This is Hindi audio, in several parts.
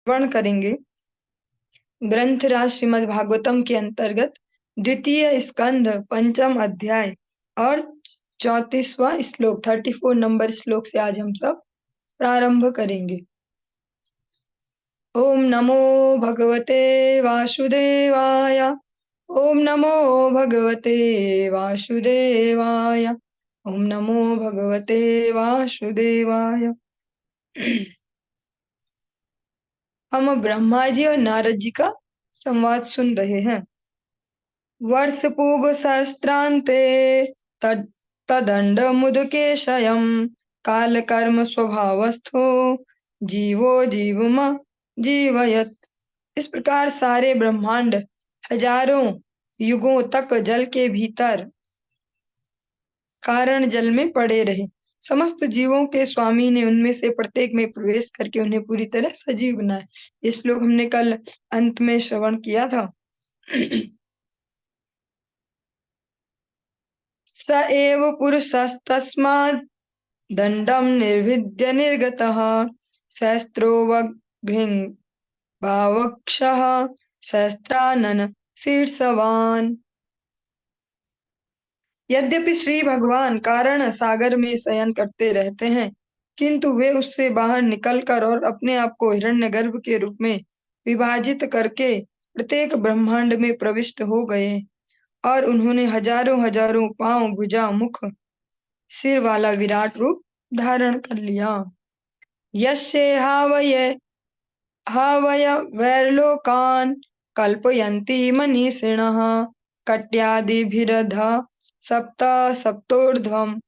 श्रवण करेंगे ग्रंथराज श्रीमद् भागवतम के अंतर्गत द्वितीय स्कंध पंचम अध्याय और 34वां श्लोक 34 नंबर श्लोक से आज हम सब प्रारंभ करेंगे। ओम नमो भगवते वासुदेवाय। ओम नमो भगवते वासुदेवाय। ओम नमो भगवते वासुदेवाय। हम ब्रह्मा जी और नारद जी का संवाद सुन रहे हैं। वर्ष पूग सहस्त्रांते तदंड मुदकेशयम् काल कर्म स्वभावस्थो जीवो जीवम जीवयत। इस प्रकार सारे ब्रह्मांड हजारों युगों तक जल के भीतर कारण जल में पड़े रहे। समस्त जीवों के स्वामी ने उनमें से प्रत्येक में प्रवेश करके उन्हें पूरी तरह सजीव बनाया। ये श्लोक हमने कल अंत में श्रवण किया था। स एव पुरुषस्तस्मात् दंडम निर्विद्य निर्गतः सहस्रो भावक्षः सहस्त्रानन शीर्षवान। यद्यपि श्री भगवान कारण सागर में शयन करते रहते हैं, किंतु वे उससे बाहर निकलकर और अपने आप को हिरण्यगर्भ के रूप में विभाजित करके प्रत्येक ब्रह्मांड में प्रविष्ट हो गए और उन्होंने हजारों हजारों पांव, भुजा, मुख, सिर वाला विराट रूप धारण कर लिया। यस्य हावय वैरलोकान कल्पयन्ति मनीषिणः कट्यादिभिरध सप्तोर्ध्वम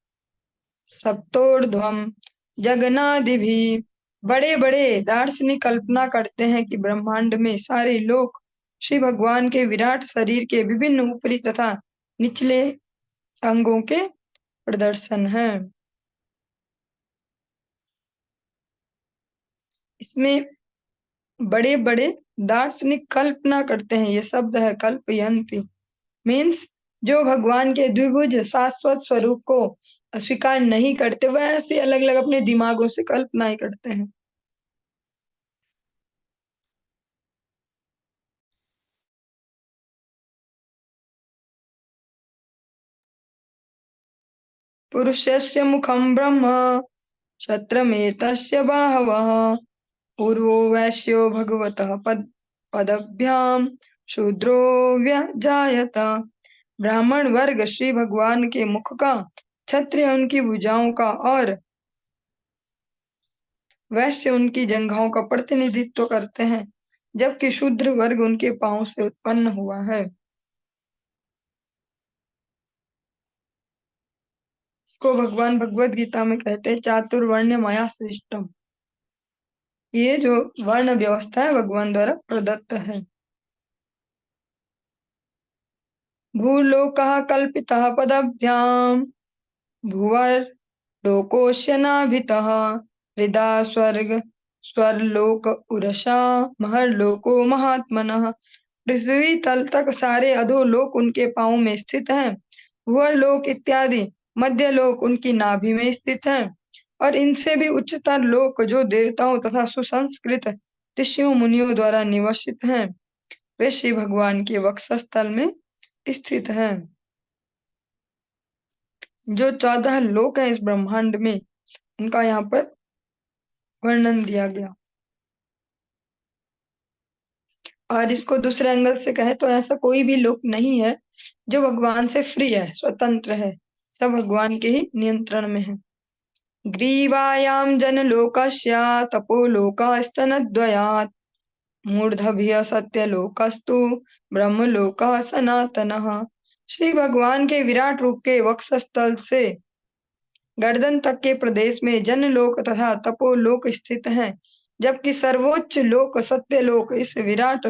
जगनादिभिः। बड़े बड़े दार्शनिक कल्पना करते हैं कि ब्रह्मांड में सारे लोक श्री भगवान के विराट शरीर के विभिन्न ऊपरी तथा निचले अंगों के प्रदर्शन है। इसमें बड़े बड़े दार्शनिक कल्पना करते हैं, ये शब्द है कल्पयंती, मीन्स जो भगवान के द्विभुज शाश्वत स्वरूप को अस्वीकार नहीं करते, वह ऐसे अलग अलग अपने दिमागों से कल्पनाएं करते हैं। पुरुषस्य मुखम ब्रह्म क्षत्रमेतस्य बाहवः पूर्वो वैश्यो भगवतः पदभ्याम शूद्रो व्यजायत। ब्राह्मण वर्ग श्री भगवान के मुख का, क्षत्रिय उनकी भुजाओं का और वैश्य उनकी जंघाओं का प्रतिनिधित्व करते हैं, जबकि शूद्र वर्ग उनके पांव से उत्पन्न हुआ है। इसको भगवान भगवत गीता में कहते हैं चातुर्वण्य माया सृष्टम। ये जो वर्ण व्यवस्था है भगवान द्वारा प्रदत्त है। भूलोकः कल्पितः पदभ्याम भुवर लोकोस्य नाभितः हृदा स्वर्ग स्वर्लोक उरसा महर्लोको महात्मनः। पृथ्वी तल तक सारे अधोलोक उनके पांव में स्थित हैं। भुवरलोक इत्यादि मध्य लोक उनकी नाभि में स्थित हैं और इनसे भी उच्चतर लोक जो देवताओं तथा सुसंस्कृत ऋषियों मुनियों द्वारा निवसित हैं, वे श्री भगवान के वक्षस्थल में स्थित हैं। जो 14 लोक हैं इस ब्रह्मांड में, उनका यहाँ पर वर्णन दिया गया। और इसको दूसरे एंगल से कहे तो ऐसा कोई भी लोक नहीं है जो भगवान से फ्री है, स्वतंत्र है, सब भगवान के ही नियंत्रण में है। ग्रीवायाम जनलोकस्य तपोलोकस्तनद्वयात् मूर्धभ्य सत्यलोकस्तु ब्रह्मलोकः सनातनः। श्री भगवान के विराट रूप के वक्षस्थल से गर्दन तक के प्रदेश में जनलोक तथा तपोलोक स्थित हैं, जबकि सर्वोच्च लोक सत्यलोक इस विराट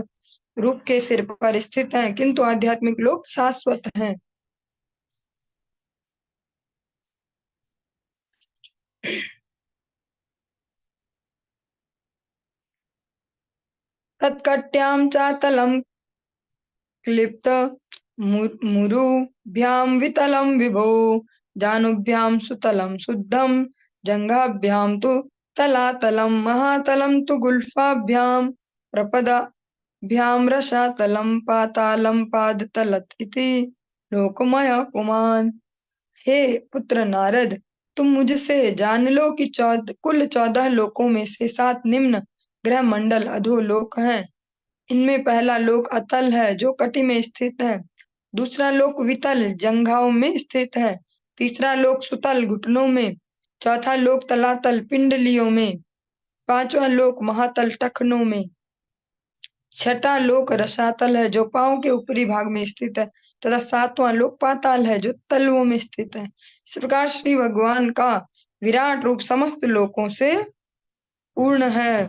रूप के सिर पर स्थित हैं, किंतु आध्यात्मिक लोक शाश्वत हैं। तत्कट्यां चातलं क्लिप्त मुरुभ्यां वितलं विभो जानुभ्यां सुतलं शुद्धं जंघाभ्यां तु तलातलं महातलं तु गुल्फाभ्यां प्रपदाभ्यां रसातलं पातालं पादतलत् इति लोकमय पुमान्। हे पुत्र नारद, तुम मुझसे जान लो कि कुल 14 लोकों में से 7 निम्न ग्रह मंडल अधोलोक हैं। इनमें पहला लोक अतल है जो कटि में स्थित है, दूसरा लोक वितल जंघाओं में स्थित है, तीसरा लोक सुतल घुटनों में, चौथा लोक तलातल पिंडलियों में, पांचवा लोक महातल टखनों में, छठा लोक रसातल है जो पांव के ऊपरी भाग में स्थित है तथा सातवां लोक पाताल है जो तलवों में स्थित है। इस प्रकार श्री भगवान का विराट रूप समस्त लोकों से पूर्ण है।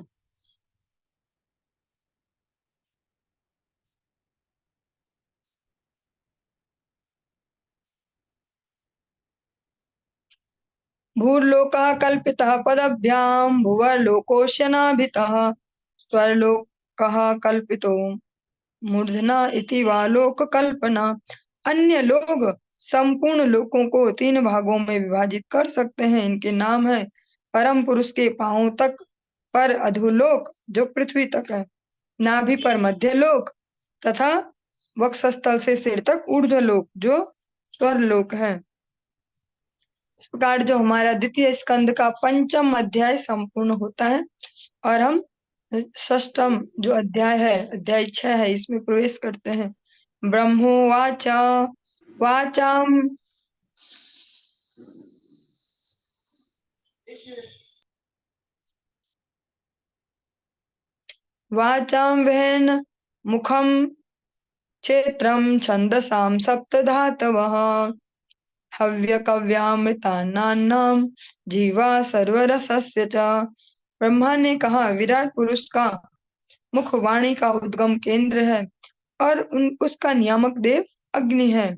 भूर्लोकः कल्पितः पदभ्यां भुवर्लोकोऽश्यनाभितः स्वर्लोकः कल्पितो मूर्धना इति वा लोक कल्पना। अन्य लोग संपूर्ण लोकों को 3 भागों में विभाजित कर सकते हैं। इनके नाम है परम पुरुष के पांवों तक पर अधोलोक जो पृथ्वी तक है, नाभि पर मध्यलोक तथा वक्षस्थल से सिर तक ऊर्ध्वलोक जो स्वर्लोक है। इस प्रकार जो हमारा द्वितीय स्कंद का 5वां अध्याय संपूर्ण होता है और हम षष्ठम जो अध्याय है, अध्याय 6 है, इसमें प्रवेश करते हैं। ब्रह्मोवाचा वाचाम वाचाम वेन मुखम क्षेत्रम छंदसाम सप्तधातवः हव्यकव्यामृतान्नाम जीवा सर्वरसस्य च। ब्रह्मा ने कहा, विराट पुरुष का मुख वाणी का उद्गम केंद्र है और उसका नियामक देव अग्नि है।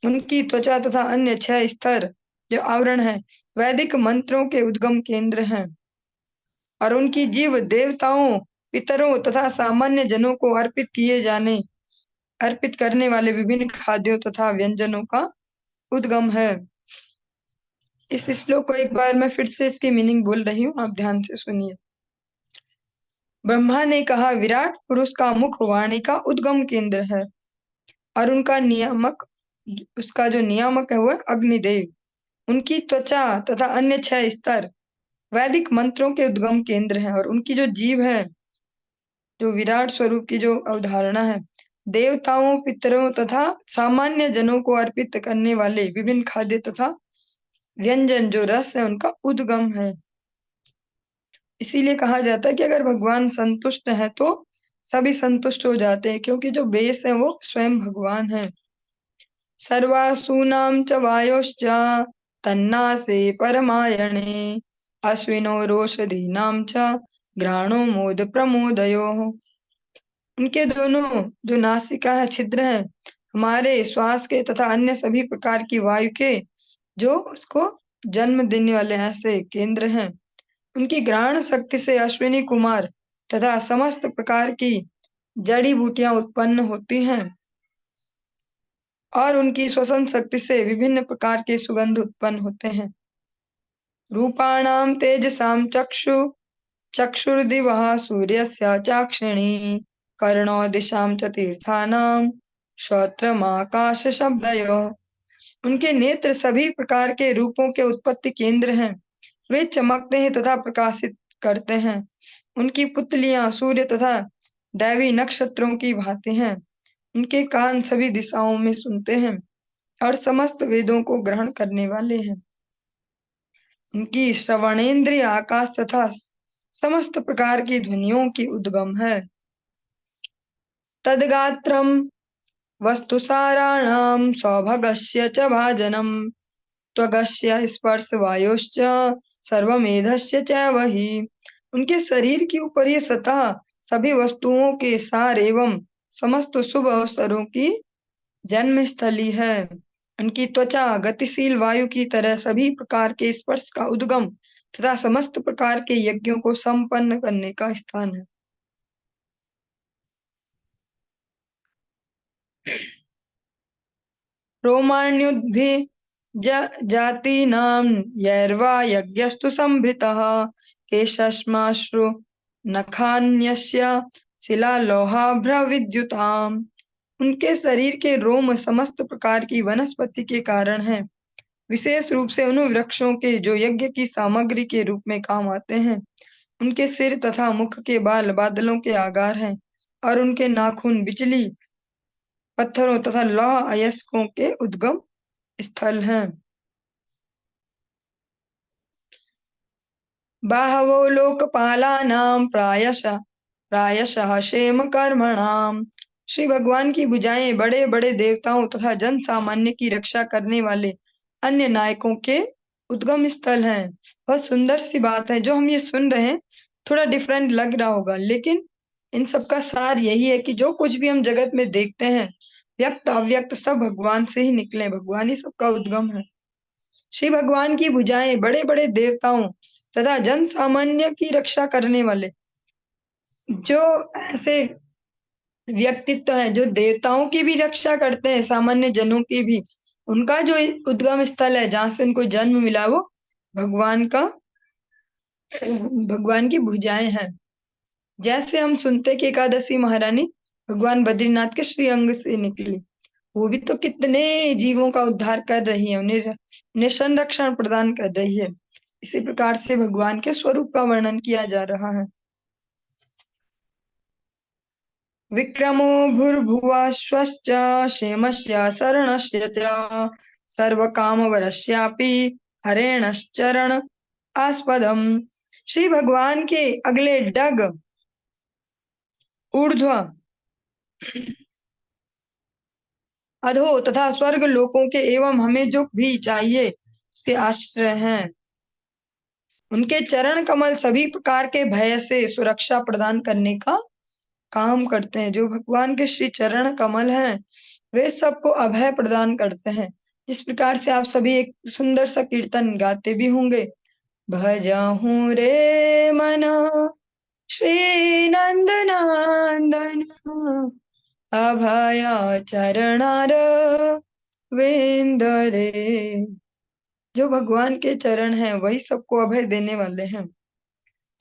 उनकी त्वचा तथा अन्य 6 स्तर जो आवरण है वैदिक मंत्रों के उद्गम केंद्र हैं और उनकी जीव देवताओं, पितरों तथा सामान्य जनों को अर्पित करने वाले विभिन्न खाद्यों तथा व्यंजनों का उद्गम है। इस श्लोक को एक बार मैं फिर से इसकी मीनिंग बोल रही हूँ, आप ध्यान से सुनिए। ब्रह्मा ने कहा, विराट पुरुष का मुख वाणी का उद्गम केंद्र है और उसका जो नियामक है वो है अग्निदेव। उनकी त्वचा तथा अन्य 6 स्तर वैदिक मंत्रों के उद्गम केंद्र हैं और उनकी जो जीव है, जो विराट स्वरूप की जो अवधारणा है, देवताओं, पितरों तथा सामान्य जनों को अर्पित करने वाले विभिन्न खाद्य तथा व्यंजन जो रस है उनका उद्गम है। इसीलिए कहा जाता है कि अगर भगवान संतुष्ट है तो सभी संतुष्ट हो जाते हैं, क्योंकि जो बेस है वो स्वयं भगवान है। सर्वासूनां च वायोश्च तन्नासे परमायणे अश्विनो रोषधीनां च घ्राणो मोद प्रमोदयोः। उनके दोनों जो नासिका है, छिद्र है, हमारे श्वास के तथा अन्य सभी प्रकार की वायु के जो उसको जन्म देने वाले ऐसे केंद्र हैं। उनकी घ्राण शक्ति से अश्विनी कुमार तथा समस्त प्रकार की जड़ी बूटियां उत्पन्न होती हैं और उनकी श्वसन शक्ति से विभिन्न प्रकार के सुगंध उत्पन्न होते हैं। रूपाणाम तेजसाम चक्षुर्दिवः सूर्यस्य चाक्षिणी कर्णो दिशाम च तीर्थानाम श्रोत्रमाकाश शब्दयोः। उनके नेत्र सभी प्रकार के रूपों के उत्पत्ति केंद्र हैं, वे चमकते हैं तथा प्रकाशित करते हैं। उनकी पुतलियां सूर्य तथा दैवी नक्षत्रों की भांति हैं। उनके कान सभी दिशाओं में सुनते हैं और समस्त वेदों को ग्रहण करने वाले हैं। उनकी श्रवणेन्द्रिय आकाश तथा समस्त प्रकार की ध्वनियों की उद्गम है। तद्गात्रम वस्तुसाराणां सौभगस्य च भाजनम त्वगस्य स्पर्श वायोश्च सर्वमेधस्य चैव हि। उनके शरीर के ऊपर ये सतह सभी वस्तुओं के सार एवं समस्त शुभ अवसरों की जन्म स्थली है। उनकी त्वचा गतिशील वायु की तरह सभी प्रकार के स्पर्श का उद्गम तथा समस्त प्रकार के यज्ञों को संपन्न करने का स्थान है। रोमाण्युद्भिः जातीनां यैर्वा यज्ञस्तु संभृतः केशश्माश्रु नखान्यस्य शिलालोहाभ्रविद्युताम्। उनके शरीर के रोम समस्त प्रकार की वनस्पति के कारण हैं, विशेष रूप से उन वृक्षों के जो यज्ञ की सामग्री के रूप में काम आते हैं। उनके सिर तथा मुख के बाल बादलों के आकार हैं और उनके नाखून बिजली पत्थरों तथा लौह अयस्कों के उद्गम स्थल हैं। बाहवो लोकपालानां प्रायशः प्रायशः क्षेम कर्मणाम। श्री भगवान की भुजाएं बड़े बड़े देवताओं तथा जन सामान्य की रक्षा करने वाले अन्य नायकों के उद्गम स्थल हैं। बहुत सुंदर सी बात है। जो हम ये सुन रहे हैं थोड़ा डिफरेंट लग रहा होगा, लेकिन इन सब का सार यही है कि जो कुछ भी हम जगत में देखते हैं व्यक्त अव्यक्त सब भगवान से ही निकले, भगवान ही सबका उद्गम है। श्री भगवान की भुजाएं बड़े बड़े देवताओं तथा जन सामान्य की रक्षा करने वाले जो ऐसे व्यक्तित्व है जो देवताओं की भी रक्षा करते हैं, सामान्य जनों की भी, उनका जो उद्गम स्थल है जहां से उनको जन्म मिला वो भगवान का भगवान की भुजाएं हैं। जैसे हम सुनते कि एकादशी महारानी भगवान बद्रीनाथ के श्री अंग से निकली, वो भी तो कितने जीवों का उद्धार कर रही है, उन्हें संरक्षण प्रदान कर रही है। इसी प्रकार से भगवान के स्वरूप का वर्णन किया जा रहा है। विक्रमो भूर्भुवस्वश्च क्षेमस्य शरणस्य च सर्वकामवरस्यापि हरेणश्चरण आस्पदम। श्री भगवान के अगले डग ऊर्ध्व अधो तथा स्वर्ग लोकों के एवं हमें जो भी चाहिए उसके आश्रय हैं। उनके चरण कमल सभी प्रकार के भय से सुरक्षा प्रदान करने का काम करते हैं। जो भगवान के श्री चरण कमल हैं वे सबको अभय प्रदान करते हैं। इस प्रकार से आप सभी एक सुंदर सा कीर्तन गाते भी होंगे। भजहूँ रे मना श्री नंदनंदन अभय चरणार विंद रे। जो भगवान के चरण हैं वही सबको अभय देने वाले हैं।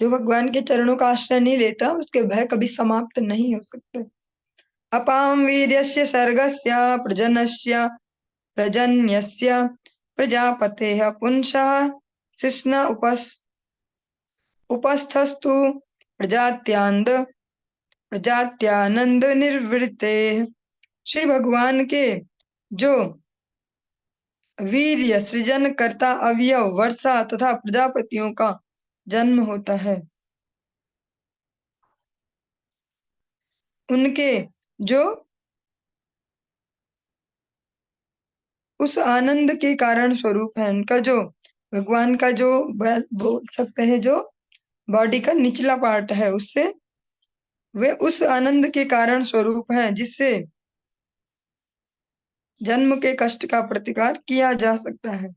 जो भगवान के चरणों का आश्रय नहीं लेता उसके भय कभी समाप्त नहीं हो सकते। अपाम वीर्यस्य सर्गस्य प्रजनस्य प्रजन्यस्य प्रजापतेः पुंसः शिश्न उपस्थस्तु प्रजात्यानंद निर्वृते। श्री भगवान के जो वीर्य सृजन करता अवयव वर्षा तथा प्रजापतियों का जन्म होता है, उनके जो उस आनंद के कारण स्वरूप है, उनका जो भगवान का जो बोल सकते हैं जो बॉडी का निचला पार्ट है उससे वे उस आनंद के कारण स्वरूप हैं जिससे जन्म के कष्ट का प्रतिकार किया जा सकता है।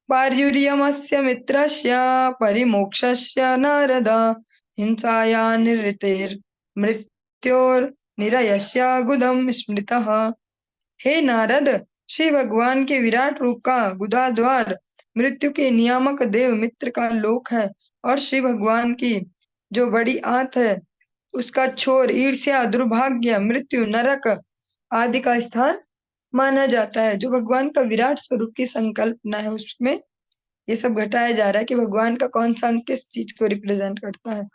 पार्युर्यमस्य मित्रस्य परिमोक्षस्य नारद हिंसाया मृत्योर्निरयस्य गुदम स्मृतः। हे नारद, श्री भगवान के विराट रूप का गुदा द्वार मृत्यु के नियामक देव मित्र का लोक है और श्री भगवान की जो बड़ी आंत है उसका छोर ईर्ष्या दुर्भाग्य मृत्यु नरक आदि का स्थान माना जाता है। जो भगवान का विराट स्वरूप की संकल्पना है उसमें ये सब घटाया जा रहा है कि भगवान का कौन सा अंग किस चीज को रिप्रेजेंट करता है।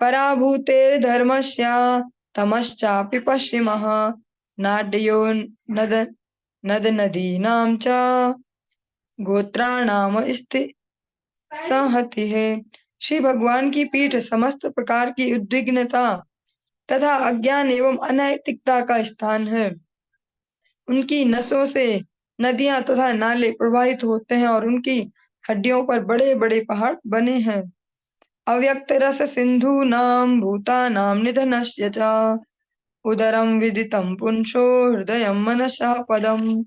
पराभूतेर धर्मस्य तमश्चापि पश्चिमः नाड्यो नद नद नदीनां च गोत्राणाम संहति है। श्री भगवान की पीठ समस्त प्रकार की उद्विग्नता तथा अज्ञान एवं अनैतिकता का स्थान है। उनकी नसों से नदियां तथा नाले प्रवाहित होते हैं और उनकी हड्डियों पर बड़े बड़े पहाड़ बने हैं। अव्यक्त रस सिंधु नाम भूता नाम निधनस्य च उदरम विदितम पुंसो हृदय मनसा पदम।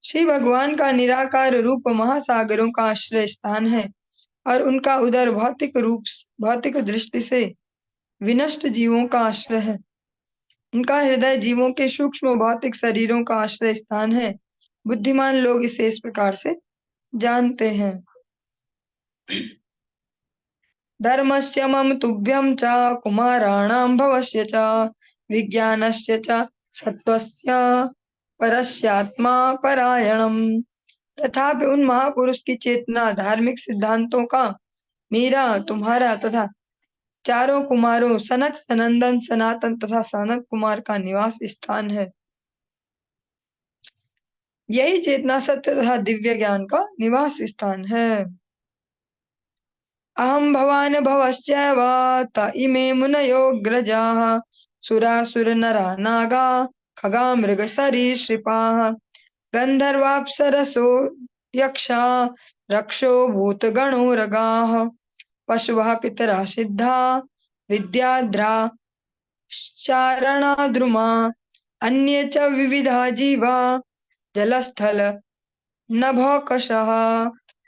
श्री भगवान का निराकार रूप महासागरों का आश्रय स्थान है और उनका उदर भौतिक दृष्टि से विनष्ट जीवों का आश्रय है। उनका हृदय जीवों के सूक्ष्म भौतिक शरीरों का आश्रय स्थान है। बुद्धिमान लोग इसे इस प्रकार से जानते हैं। धर्मस्य मम तुभ्यं च कुमाराणां भवस्य च विज्ञानस्य च सत्त्वस्य परस्यात्मा परायणम। तथापि उन महापुरुष की चेतना धार्मिक सिद्धांतों का मेरा, तुम्हारा तथा चारों कुमारों सनक, सनंदन, सनातन तथा सनत कुमार का निवास स्थान है। यही चेतना सत्य तथा दिव्य ज्ञान का निवास स्थान है। अहम भवान भवश्चैव त इमे मुनयोऽग्रजाः सुरासुरनरा नागा खगा मृगसरीसृपाः गन्धर्वाप्सरसो यक्षा रक्षो भूतगणोरगाः पशवः पितरः सिद्धा विद्याद्रा चारणाद्रुमा अन्ये च विविधा जीवा जलस्थल नभोकशः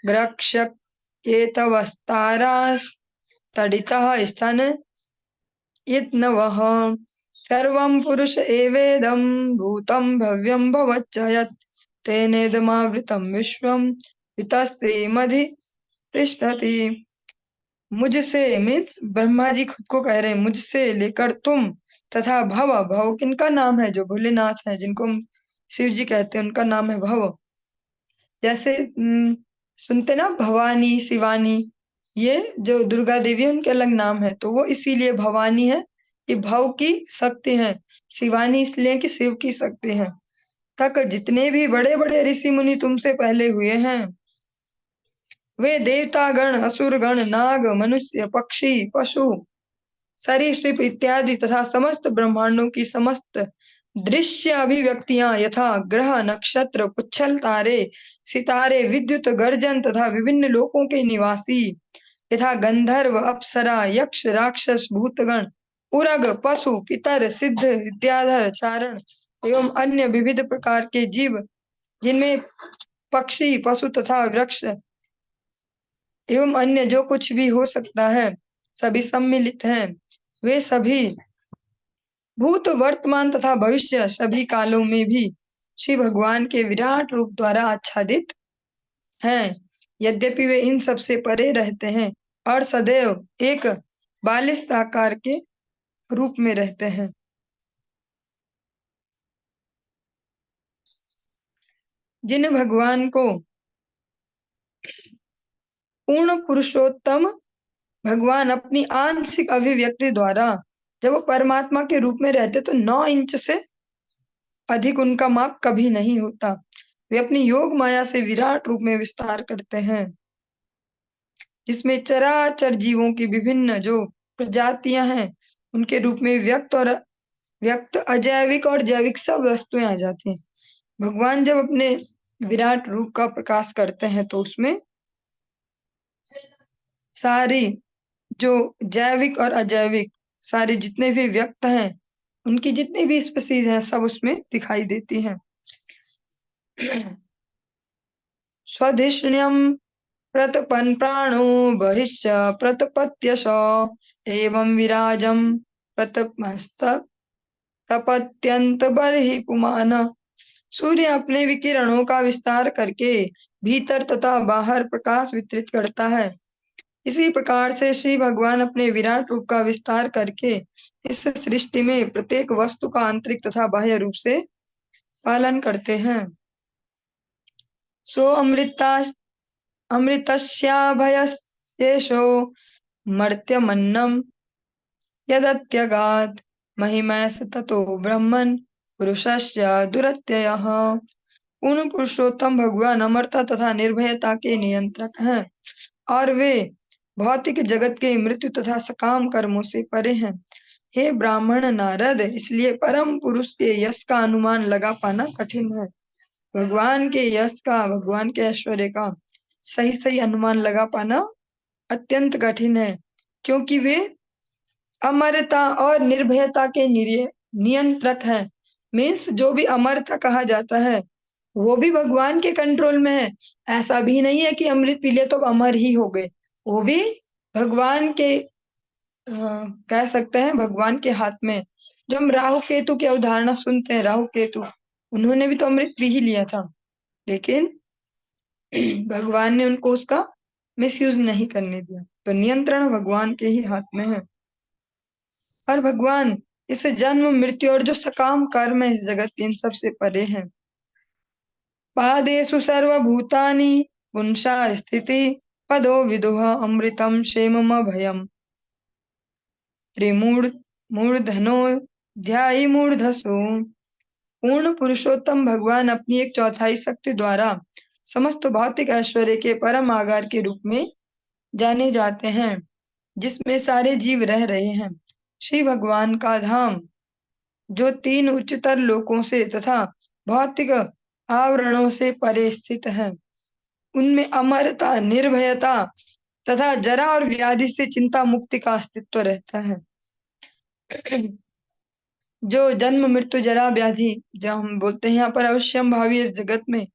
ग्रक्षकेतवस्तारास्तडितः स्तन इत्नवः सर्वं पुरुष एवेदं भूतं भव्यं भवच्च यत् तेनेदमावृतं विश्वं वितस्तेमधि तिष्ठति। मुझसे मीन्स ब्रह्मा जी खुद को कह रहे हैं, मुझसे लेकर तुम तथा भव, भव किनका नाम है? जो भोलेनाथ है, जिनको हम शिव जी कहते हैं, उनका नाम है भव। जैसे सुनते ना भवानी, शिवानी, ये जो दुर्गा देवी है उनके अलग नाम है, तो वो इसीलिए भवानी है कि भव की शक्ति है, शिवानी इसलिए कि शिव की शक्ति है। तक जितने भी बड़े बड़े ऋषि मुनि तुमसे पहले हुए हैं, वे देवता गण, असुर गण, नाग, मनुष्य, पक्षी, पशु, सरीसृप इत्यादि तथा समस्त ब्रह्मांडों की समस्त दृश्य अभिव्यक्तियां यथा ग्रह, नक्षत्र, पुच्छल तारे, सितारे, विद्युत गर्जन तथा विभिन्न लोकों के निवासी यथा गंधर्व, अप्सरा, यक्ष, राक्षस, भूतगण, उरग, पशु, पितर, सिद्ध, विद्याधर, चारण एवं अन्य विविध प्रकार के जीव, जिनमें पक्षी, पशु तथा वृक्ष एवं अन्य जो कुछ भी हो सकता है, सभी सम्मिलित हैं। वे सभी भूत, वर्तमान तथा भविष्य सभी कालों में भी श्री भगवान के विराट रूप द्वारा आच्छादित हैं। यद्यपि वे इन सब से परे रहते हैं और सदैव एक बालिश आकार के रूप में रहते हैं। जिन भगवान को पूर्ण पुरुषोत्तम भगवान अपनी आंशिक अभिव्यक्ति द्वारा, जब वो परमात्मा के रूप में रहते तो 9 इंच से अधिक उनका माप कभी नहीं होता। वे अपनी योग माया से विराट रूप में विस्तार करते हैं, जिसमें चराचर जीवों की विभिन्न जो प्रजातियां हैं उनके रूप में व्यक्त अजैविक और जैविक सब वस्तुएं आ जाती हैं। भगवान जब अपने विराट रूप का प्रकाश करते हैं तो उसमें सारी जो जैविक और अजैविक सारे जितने भी व्यक्त हैं, उनकी जितनी भी स्पीसीज हैं, सब उसमें दिखाई देती हैं। स्वधिष्ण्यम प्रतपन प्राणो बहिश्च प्रतपत्यश एवं विराजम प्रतपस्त तपत्यंत बर्हि पुमान। सूर्य अपने विकिरणों का विस्तार करके भीतर तथा बाहर प्रकाश वितरित करता है। इसी प्रकार से श्री भगवान अपने विराट रूप का विस्तार करके इस सृष्टि में प्रत्येक वस्तु का आंतरिक तथा बाह्य रूप से पालन करते हैं। सो अमृतस्याभयस्येषो मर्त्यमन्नम यदत्यगात् महिमैस ततो ब्रह्मन् पुरुषस्य दुरत्ययः। पूर्ण पुरुषोत्तम भगवान अमरता तथा निर्भयता के नियंत्रक हैं और वे भौतिक जगत के मृत्यु तथा सकाम कर्मों से परे हैं। हे ब्राह्मण नारद, इसलिए परम पुरुष के यश का अनुमान लगा पाना कठिन है। भगवान के यश का, भगवान के ऐश्वर्य का सही सही अनुमान लगा पाना अत्यंत कठिन है, क्योंकि वे अमरता और निर्भयता के नियंत्रक हैं। मीन्स जो भी अमरता कहा जाता है वो भी भगवान के कंट्रोल में है। ऐसा भी नहीं है कि अमृत पी लिया तो अमर ही हो गए, वो भी भगवान के कह सकते हैं भगवान के हाथ में। जो हम राहु केतु की अवधारणा सुनते हैं, राहु केतु उन्होंने भी तो अमृत पी ही लिया था, लेकिन भगवान ने उनको उसका मिसयूज नहीं करने दिया। तो नियंत्रण भगवान के ही हाथ में है। और भगवान इस जन्म मृत्यु और जो सकाम कर्म है इस जगत के, इन सबसे परे है। पादेषु सर्वभूतानि पुंसा स्थिति पदो विदुः अमृतम क्षेमम भयम त्रिमूढ़ मूर्धनो ध्यायी मूर्धसो। पूर्ण पुरुषोत्तम भगवान अपनी एक चौथाई शक्ति द्वारा समस्त भौतिक ऐश्वर्य के परम आगार के रूप में जाने जाते हैं, जिसमें सारे जीव रह रहे हैं। श्री भगवान का धाम जो तीन उच्चतर लोकों से तथा भौतिक आवरणों से परे स्थित है, उनमें अमरता, निर्भयता तथा जरा और व्याधि से चिंता मुक्ति का अस्तित्व रहता है। जो जन्म मृत्यु जरा व्याधि जो हम बोलते हैं यहाँ पर अवश्यम भावी इस जगत में,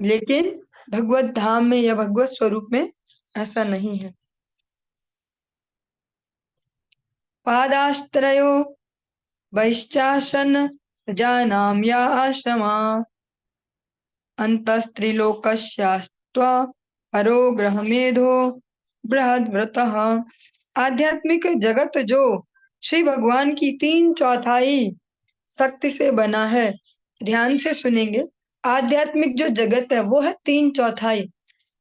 लेकिन भगवत धाम में या भगवत स्वरूप में ऐसा नहीं है। पादाश्रयो वैश्चासन प्रजानां या आश्रमा अंतस्त्रिलोकस्यास्त्वा परो ग्रहमेधो बृहद्व्रतः। आध्यात्मिक जगत जो श्री भगवान की 3/4 शक्ति से बना है, ध्यान से सुनेंगे। आध्यात्मिक जो जगत है वो है 3/4।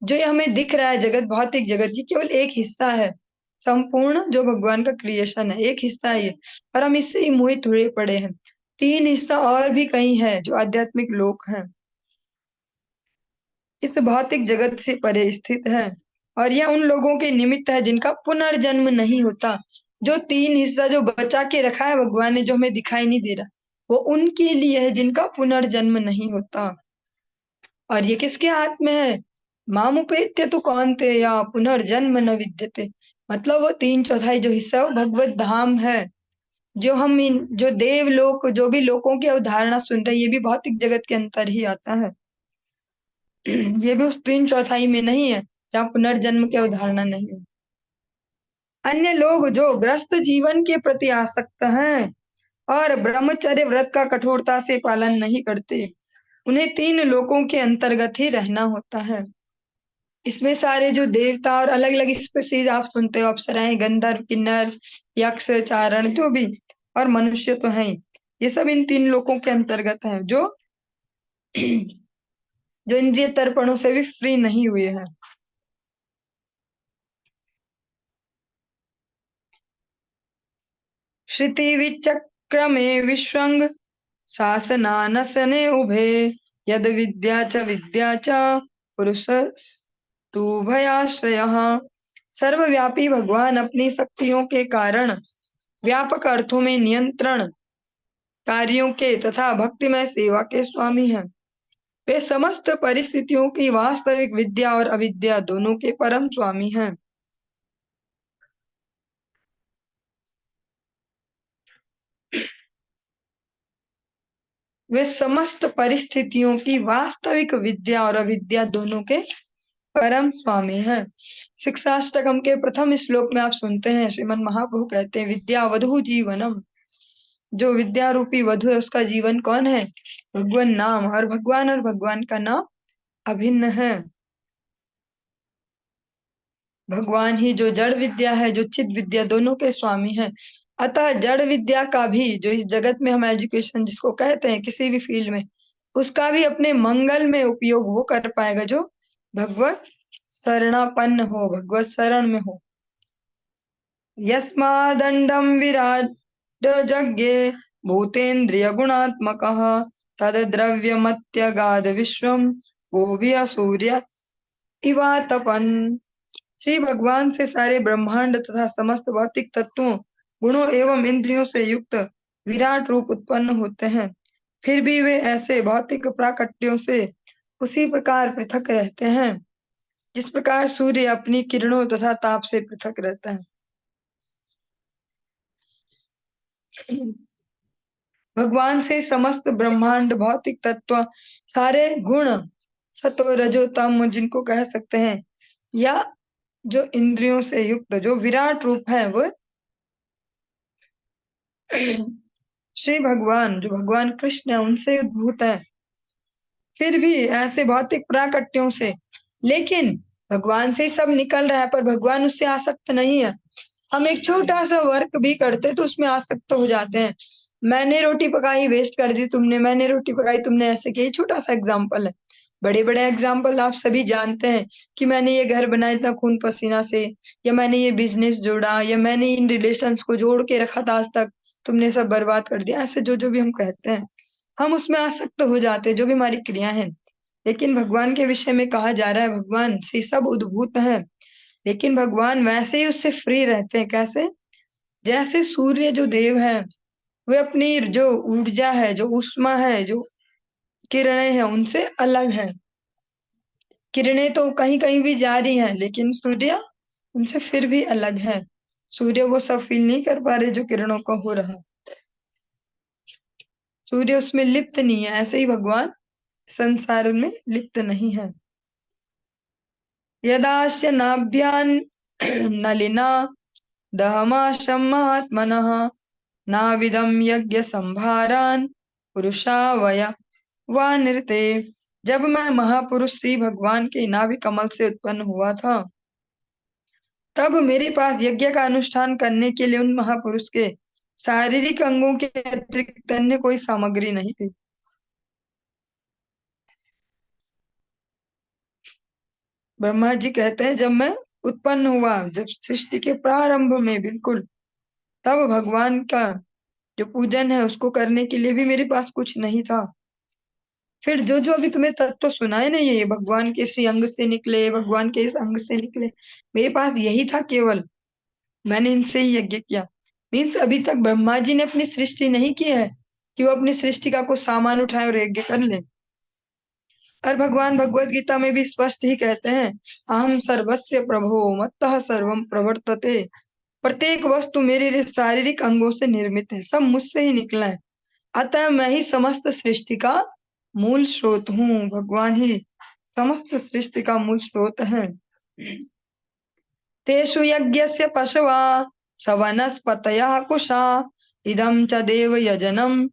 जो ये हमें दिख रहा है जगत, भौतिक जगत, ये केवल एक हिस्सा है। संपूर्ण जो भगवान का क्रिएशन है एक हिस्सा है ये, और हम इससे ही मोहित हुए पड़े हैं। 3 हिस्सा और भी कहीं है जो आध्यात्मिक लोक हैं, इस भौतिक जगत से परे स्थित है। और यह उन लोगों के निमित्त है जिनका पुनर्जन्म नहीं होता। जो 3 हिस्सा जो बचा के रखा है भगवान ने, जो हमें दिखाई नहीं दे रहा, वो उनके लिए है जिनका पुनर्जन्म नहीं होता। और ये किसके हाथ में है? मामुपेत्य तो कौन्ते या पुनर्जन्म न विद्यते। मतलब वो 3/4 जो हिस्सा है वो भगवत धाम है। जो हम इन जो देवलोक जो भी लोकों की अवधारणा सुन रहे हैं, ये भी भौतिक जगत के अंतर ही आता है। ये भी उस 3/4 में नहीं है जहाँ पुनर्जन्म की अवधारणा नहीं है। अन्य लोग जो ग्रस्त जीवन के प्रति आसक्त हैं और ब्रह्मचर्य व्रत का कठोरता से पालन नहीं करते, उन्हें 3 लोकों के अंतर्गत ही रहना होता है। इसमें सारे जो देवता और अलग अलग स्पीसीज आप सुनते हो, अप्सराएं, गंधर्व, किन्नर, यक्ष, चारण, जो भी, और मनुष्य तो हैं, ये सब इन 3 लोकों के अंतर्गत हैं, जो जो इंद्रिय तर्पणों से भी फ्री नहीं हुए हैं। श्रुति विचक्रमे विश्वंग शासनानसने उभे यद विद्या च पुरुषस्तु भयाश्रयः। सर्वव्यापी भगवान अपनी शक्तियों के कारण व्यापक अर्थों में नियंत्रण कार्यों के तथा भक्तिमय सेवा के स्वामी हैं। वे समस्त परिस्थितियों की वास्तविक विद्या और अविद्या दोनों के परम स्वामी हैं। वे समस्त परिस्थितियों की वास्तविक विद्या और अविद्या दोनों के परम स्वामी हैं। शिक्षाष्टकम के प्रथम श्लोक में आप सुनते हैं श्रीमन महाप्रभु कहते हैं, विद्या वधु जीवनम। जो विद्या रूपी वधु है उसका जीवन कौन है? भगवान नाम। और भगवान का नाम अभिन्न है। भगवान ही जो जड़ विद्या है, जो चित विद्या, दोनों के स्वामी हैं। अतः जड़ विद्या का भी, जो इस जगत में हम एजुकेशन जिसको कहते हैं किसी भी फील्ड में, उसका भी अपने मंगल में उपयोग वो कर पाएगा जो भगवत शरणापन्न हो, भगवत शरण में हो। यस्मादंडम विराट जज्ञे भूतेन्द्रिय गुणात्मकः तद द्रव्यमत्यगाध विश्वम गोभिय सूर्य इवातपन। श्री भगवान से सारे ब्रह्मांड तथा समस्त भौतिक तत्वों, गुणों एवं इंद्रियों से युक्त विराट रूप उत्पन्न होते हैं। फिर भी वे ऐसे भौतिक प्राकट्यों से उसी प्रकार पृथक रहते हैं जिस प्रकार सूर्य अपनी किरणों तथा ताप से पृथक रहता है। भगवान से समस्त ब्रह्मांड, भौतिक तत्व, सारे गुण, सत्व रजो तम जिनको कह सकते हैं, या जो इंद्रियों से युक्त जो विराट रूप है, वो श्री भगवान जो भगवान कृष्ण है उनसे उद्भूत है, फिर भी ऐसे भौतिक प्राकट्यों से, लेकिन भगवान से ही सब निकल रहा है, पर भगवान उससे आसक्त नहीं है। हम एक छोटा सा वर्क भी करते तो उसमें आसक्त हो जाते हैं। मैंने रोटी पकाई, वेस्ट कर दी तुमने, मैंने रोटी पकाई, तुमने ऐसे किया। ये छोटा सा एग्जाम्पल है। बड़े बड़े एग्जाम्पल आप सभी जानते हैं कि मैंने ये घर बनाया इतना खून पसीना से, या मैंने ये बिजनेस जोड़ा, या मैंने इन रिलेशंस को जोड़ के रखा था आज तक, तुमने सब बर्बाद कर दिया। ऐसे जो जो भी हम कहते हैं, हम उसमें आसक्त हो जाते हैं, जो भी हमारी क्रिया है। लेकिन भगवान के विषय में कहा जा रहा है भगवान से सब उद्भूत है, लेकिन भगवान वैसे ही उससे फ्री रहते हैं। कैसे? जैसे सूर्य जो देव है, वे अपनी जो ऊर्जा है, जो उष्मा है, जो किरणें हैं, उनसे अलग है। किरणें तो कहीं कहीं भी जा रही हैं, लेकिन सूर्य उनसे फिर भी अलग है। सूर्य वो सब फील नहीं कर पा रहे जो किरणों का हो रहा। सूर्य उसमें लिप्त नहीं है, ऐसे ही भगवान संसार में लिप्त नहीं है। यदास्य नाभ्यान नलिना दहमाशं महात्मनः नाविदं यज्ञ संभारान पुरुषा वया वा नृते। जब मैं महापुरुष श्री भगवान के नाभि कमल से उत्पन्न हुआ था, तब मेरे पास यज्ञ का अनुष्ठान करने के लिए उन महापुरुष के शारीरिक अंगों के अतिरिक्त अन्य कोई सामग्री नहीं थी। ब्रह्मा जी कहते हैं, जब मैं उत्पन्न हुआ, जब सृष्टि के प्रारंभ में बिल्कुल, तब भगवान का जो पूजन है उसको करने के लिए भी मेरे पास कुछ नहीं था। फिर जो जो अभी तुम्हें तत्व सुनाए ना, ये भगवान के इस अंग से निकले, भगवान के इस अंग से निकले, मेरे पास यही था केवल, मैंने इनसे ही यज्ञ किया। मीन्स अभी तक ब्रह्मा जी ने अपनी सृष्टि नहीं की है कि वो अपनी सृष्टि का कुछ सामान उठाए और यज्ञ कर ले। और भगवान भगवत गीता में भी स्पष्ट ही कहते हैं, अहम सर्वस्य प्रभो मत्तः सर्वम प्रवर्तते। प्रत्येक वस्तु मेरे शारीरिक अंगों से निर्मित है, सब मुझसे ही निकला है। अतः मैं ही समस्त सृष्टि का मूल स्रोत हूँ। भगवान ही समस्त सृष्टि का मूल स्रोत है। तेषु यज्ञस्य पशवा सवनस्पतयः कुशा इदं च देव यजनम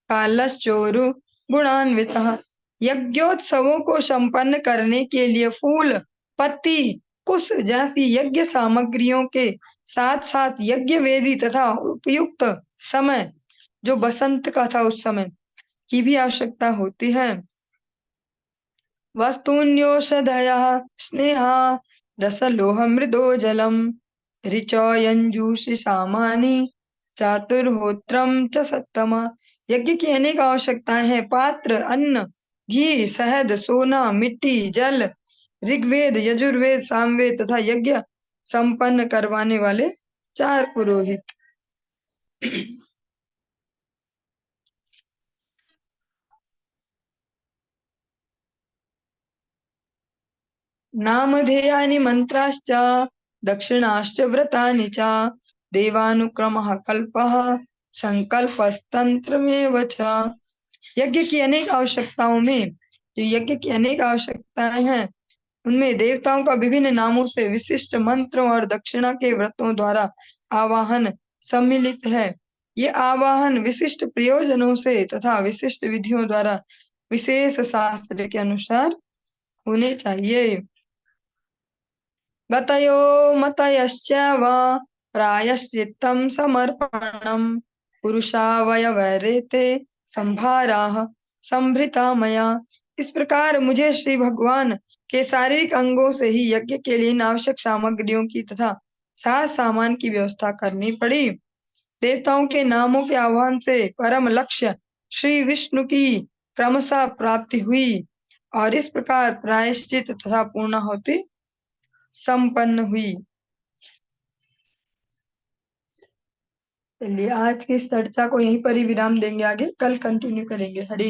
कालश्चोरु गुणान्वितः। यज्ञोत्सवों को संपन्न करने के लिए फूल, पत्ती, कुश जैसी यज्ञ सामग्रियों के साथ साथ यज्ञ वेदी तथा उपयुक्त समय, जो बसंत का था उस समय, की भी आवश्यकता होती है। वस्तून्योषधयः स्नेहा रसलोह मृदो जलम ऋचौयंजूषि सामानि चातुर्होत्रम च सत्तमा। यज्ञ की अनेक आवश्यकताएं हैं। पात्र, अन्न, घी, शहद, सोना, मिट्टी, जल, ऋग्वेद, यजुर्वेद, सामवेद तथा यज्ञ संपन्न करवाने वाले 4 पुरोहित। नामधेयानि मंत्राश्च दक्षिणाश्च व्रतानि च देवानुक्रमः कल्पः संकल्पस्तंत्रमेव च। यज्ञ की अनेक आवश्यकताओं में, जो यज्ञ की अनेक आवश्यकताएं हैं, उनमें देवताओं का विभिन्न नामों से विशिष्ट मंत्रों और दक्षिणा के व्रतों द्वारा आवाहन सम्मिलित है। ये आवाहन विशिष्ट प्रयोजनों से तथा विशिष्ट विधियों द्वारा विशेष शास्त्र के अनुसार होने चाहिए। गतयो मतयश्चैव प्रायश्चित्तं समर्पणम् पुरुषावयवरेते संभाराः संभृता मया। इस प्रकार मुझे श्री भगवान के शारीरिक अंगों से ही यज्ञ के लिए इन आवश्यक सामग्रियों की तथा साज सामान की व्यवस्था करनी पड़ी। देवताओं के नामों के आह्वान से परम लक्ष्य श्री विष्णु की क्रमशः प्राप्ति हुई और इस प्रकार प्रायश्चित तथा पूर्णाहुति संपन्न हुई। चलिए आज की इस चर्चा को यहीं पर ही विराम देंगे, आगे कल कंटिन्यू करेंगे। हरे